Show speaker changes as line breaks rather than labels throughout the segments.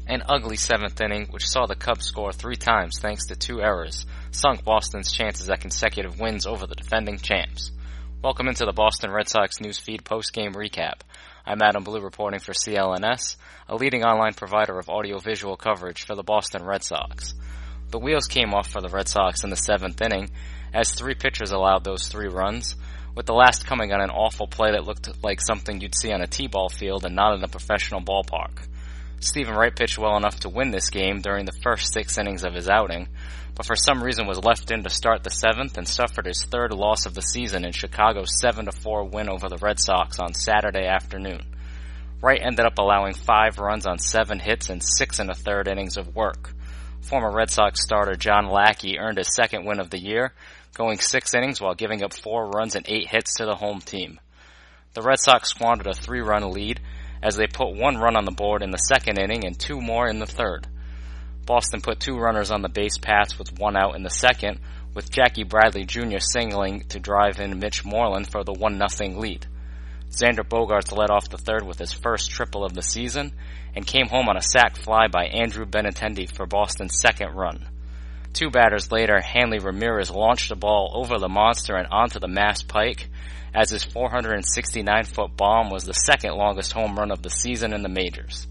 An ugly seventh inning, which saw the Cubs score 3 times thanks to 2 errors, sunk Boston's chances at consecutive wins over the defending champs. Welcome into the Boston Red Sox newsfeed post-game recap. I'm Adam Blue reporting for CLNS, a leading online provider of audio-visual coverage for the Boston Red Sox. The wheels came off for the Red Sox in the 7th inning, as 3 pitchers allowed those 3 runs, with the last coming on an awful play that looked like something you'd see on a t-ball field and not in a professional ballpark. Stephen Wright pitched well enough to win this game during the first 6 innings of his outing, but for some reason was left in to start the 7th and suffered his 3rd loss of the season in Chicago's 7-4 win over the Red Sox on Saturday afternoon. Wright ended up allowing 5 runs on 7 hits and 6 1/3 innings of work. Former Red Sox starter John Lackey earned his 2nd win of the year, going 6 innings while giving up 4 runs and 8 hits to the home team. The Red Sox squandered a 3-run lead as they put 1 run on the board in the 2nd inning and 2 more in the 3rd. Boston put 2 runners on the base paths with 1 out in the 2nd, with Jackie Bradley Jr. singling to drive in Mitch Moreland for the 1-0 lead. Xander Bogaerts led off the 3rd with his first triple of the season and came home on a sac fly by Andrew Benintendi for Boston's 2nd run. 2 batters later, Hanley Ramirez launched the ball over the monster and onto the Mass Pike, as his 469-foot bomb was the 2nd longest home run of the season in the majors.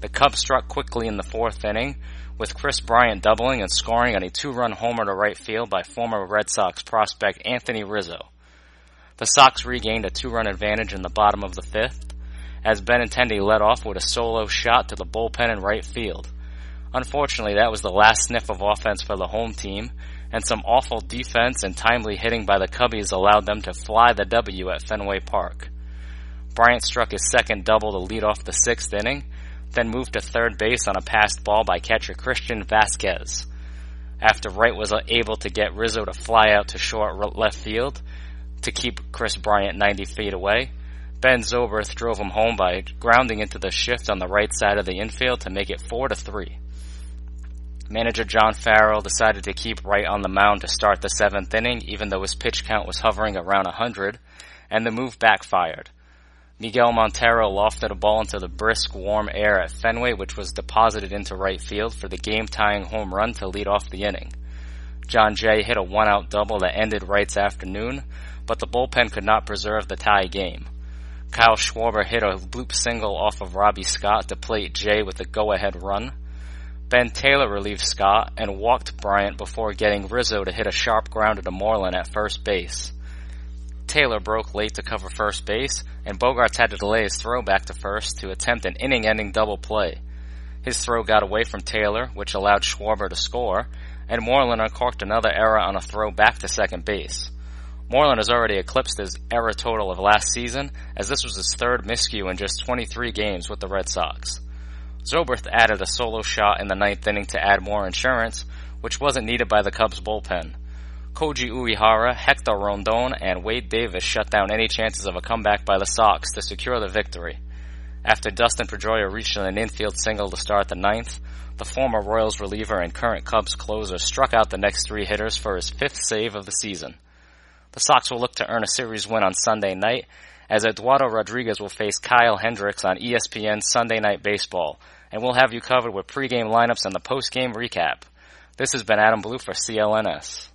The Cubs struck quickly in the 4th inning, with Kris Bryant doubling and scoring on a 2-run homer to right field by former Red Sox prospect Anthony Rizzo. The Sox regained a 2-run advantage in the bottom of the 5th, as Benintendi led off with a solo shot to the bullpen in right field. Unfortunately, that was the last sniff of offense for the home team, and some awful defense and timely hitting by the Cubbies allowed them to fly the W at Fenway Park. Bryant struck his 2nd double to lead off the 6th inning, then moved to 3rd base on a passed ball by catcher Christian Vasquez. After Wright was able to get Rizzo to fly out to short left field to keep Kris Bryant 90 feet away, Ben Zobrist drove him home by grounding into the shift on the right side of the infield to make it 4-3. Manager John Farrell decided to keep Wright on the mound to start the 7th inning, even though his pitch count was hovering around 100, and the move backfired. Miguel Montero lofted a ball into the brisk, warm air at Fenway, which was deposited into right field for the game-tying home run to lead off the inning. John Jay hit a 1-out double that ended Wright's afternoon, but the bullpen could not preserve the tie game. Kyle Schwarber hit a bloop single off of Robbie Scott to plate Jay with a go-ahead run. Ben Taylor relieved Scott and walked Bryant before getting Rizzo to hit a sharp grounder to Moreland at first base. Taylor broke late to cover first base, and Bogaerts had to delay his throw back to first to attempt an inning-ending double play. His throw got away from Taylor, which allowed Schwarber to score, and Moreland uncorked another error on a throw back to 2nd base. Moreland has already eclipsed his error total of last season, as this was his 3rd miscue in just 23 games with the Red Sox. Zobrist added a solo shot in the 9th inning to add more insurance, which wasn't needed by the Cubs' bullpen. Koji Uehara, Hector Rondon, and Wade Davis shut down any chances of a comeback by the Sox to secure the victory. After Dustin Pedroia reached an infield single to start the 9th, the former Royals reliever and current Cubs closer struck out the next 3 hitters for his 5th save of the season. The Sox will look to earn a series win on Sunday night, as Eduardo Rodriguez will face Kyle Hendricks on ESPN Sunday Night Baseball, and we'll have you covered with pregame lineups and the postgame recap. This has been Adam Blue for CLNS.